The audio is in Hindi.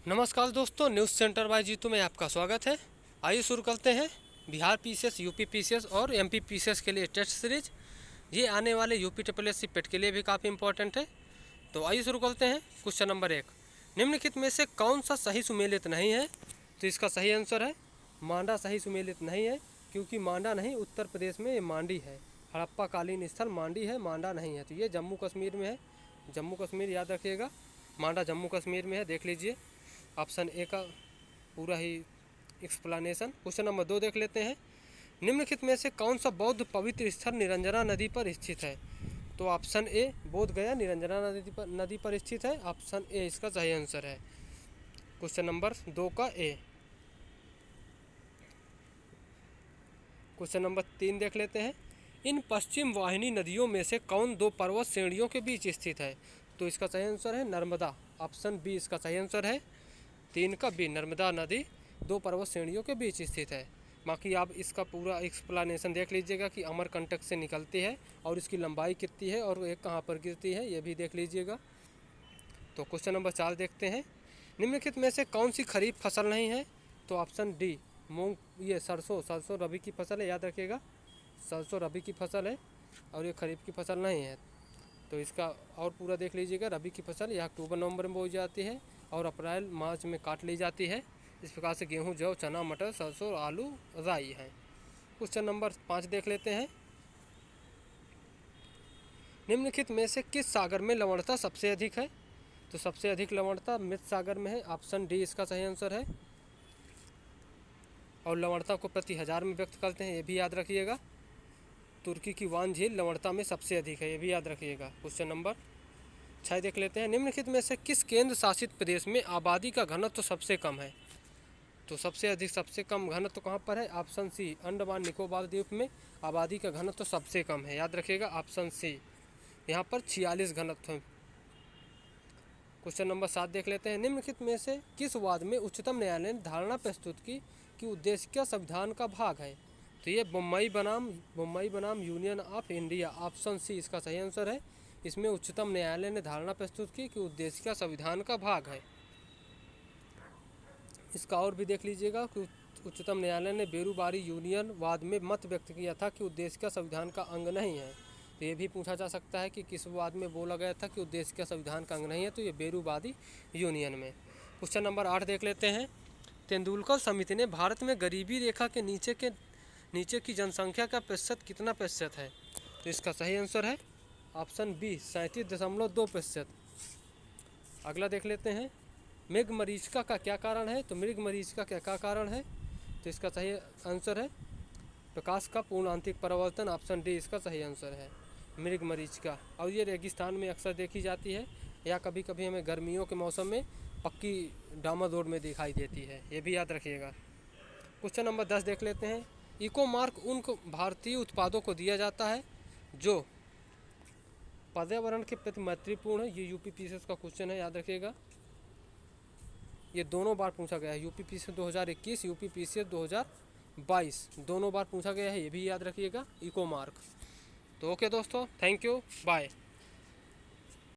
नमस्कार दोस्तों, न्यूज़ सेंटर बाय जीतू में आपका स्वागत है। आइए शुरू करते हैं बिहार पीसीएस, यूपी पीसीएस और एमपी पीसीएस के लिए टेस्ट सीरीज। ये आने वाले यूपी ट्रिपल पेट के लिए भी काफ़ी इंपॉर्टेंट है। तो आइए शुरू करते हैं। क्वेश्चन नंबर 1, निम्नलिखित में से कौन सा सही सुमेलित नहीं है? तो इसका सही आंसर है मांडा सही सुमेलित नहीं है, क्योंकि मांडा नहीं, उत्तर प्रदेश में ये मांडी है। हड़प्पा कालीन स्थल मांडी है, मांडा नहीं है। तो ये जम्मू कश्मीर में है, जम्मू कश्मीर याद रखिएगा। मांडा जम्मू कश्मीर में है, देख लीजिए ऑप्शन ए का पूरा ही एक्सप्लेनेशन। क्वेश्चन नंबर 2 देख लेते हैं। निम्नलिखित में से कौन सा बौद्ध पवित्र स्थल निरंजना नदी पर स्थित है? तो ऑप्शन ए बोध गया निरंजना नदी पर स्थित है। ऑप्शन ए इसका सही आंसर है, क्वेश्चन नंबर 2 का ए। क्वेश्चन नंबर 3 देख लेते हैं। इन पश्चिम वाहिनी नदियों में से कौन दो पर्वत श्रेणियों के बीच स्थित है? तो इसका सही आंसर है नर्मदा। ऑप्शन बी इसका सही आंसर है, 3 का बी, नर्मदा नदी दो पर्वत श्रेणियों के बीच स्थित है। बाकी आप इसका पूरा एक्सप्लेनेशन देख लीजिएगा कि अमरकंटक से निकलती है और इसकी लंबाई कितनी है और एक कहाँ पर गिरती है, ये भी देख लीजिएगा। तो क्वेश्चन नंबर 4 देखते हैं। निम्नलिखित में से कौन सी खरीफ फसल नहीं है? तो ऑप्शन डी मूंग, ये सरसों रबी की फसल है, याद रखिएगा। सरसों रबी की फसल है और ये खरीफ की फसल नहीं है। तो इसका और पूरा देख लीजिएगा। रबी की फसल यह अक्टूबर नवंबर में बोई जाती है और अप्रैल मार्च में काट ली जाती है। इस प्रकार से गेहूं, जौ, चना, मटर, सरसों, आलू, राई है। क्वेश्चन नंबर 5 देख लेते हैं। निम्नलिखित में से किस सागर में लवणता सबसे अधिक है? तो सबसे अधिक लवणता मृत सागर में है। ऑप्शन डी इसका सही आंसर है। और लवणता को प्रति हजार में व्यक्त करते हैं, ये भी याद रखिएगा। तुर्की की वान झील लवणता में सबसे अधिक है, ये भी याद रखिएगा। क्वेश्चन नंबर 6 देख लेते हैं। निम्नलिखित में से किस केंद्र शासित प्रदेश में आबादी का घनत्व तो सबसे कम है? तो सबसे अधिक सबसे कम घनत्व तो कहाँ पर है? ऑप्शन सी, अंडमान निकोबार द्वीप में आबादी का घनत्व तो सबसे कम है, याद रखिएगा। ऑप्शन सी, यहाँ पर 46 घनत्व है। क्वेश्चन नंबर 7 देख लेते हैं। निम्नलिखित में से किस वाद में उच्चतम न्यायालय ने धारणा प्रस्तुत की कि उद्देश्य का संविधान का भाग है? तो ये मुंबई बनाम Union of India. Option C इसका सही आंसर है। इसमें उच्चतम न्यायालय ने धारणा प्रस्तुत की कि उद्देश्य का संविधान का भाग है। इसका और भी देख लीजिएगा कि उच्चतम न्यायालय ने बेरूबारी यूनियन वाद में मत व्यक्त किया था कि उद्देश्य का संविधान का अंग नहीं है। तो ये भी पूछा जा सकता है कि किस वाद में बोला गया था कि उद्देश्य का संविधान का अंग नहीं है। तो ये बेरूबारी यूनियन में। क्वेश्चन नंबर 8 देख लेते हैं। तेंदुलकर समिति ने भारत में गरीबी रेखा के नीचे की जनसंख्या का प्रतिशत कितना प्रतिशत है? तो इसका सही आंसर है ऑप्शन बी, 37.2%। अगला देख लेते हैं। मृगमरीचिका का क्या कारण है? तो मृगमरीचिका का क्या कारण है? तो इसका सही आंसर है प्रकाश का पूर्ण आंतरिक परावर्तन। ऑप्शन डी इसका सही आंसर है, मृगमरीचिका। और ये रेगिस्तान में अक्सर देखी जाती है या कभी कभी हमें गर्मियों के मौसम में पक्की डामर रोड में दिखाई देती है, ये भी याद रखिएगा। क्वेश्चन नंबर 10 देख लेते हैं। इको मार्क उन भारतीय उत्पादों को दिया जाता है जो पर्यावरण के प्रति मैत्रीपूर्ण है। ये यूपी पीसीएस का क्वेश्चन है, याद रखिएगा। ये दोनों बार पूछा गया है, यूपी पीसीएस 2021, यूपी पीसीएस 2022 दोनों बार पूछा गया है, ये भी याद रखिएगा। Eco mark. तो ओके दोस्तों, थैंक यू, बाय।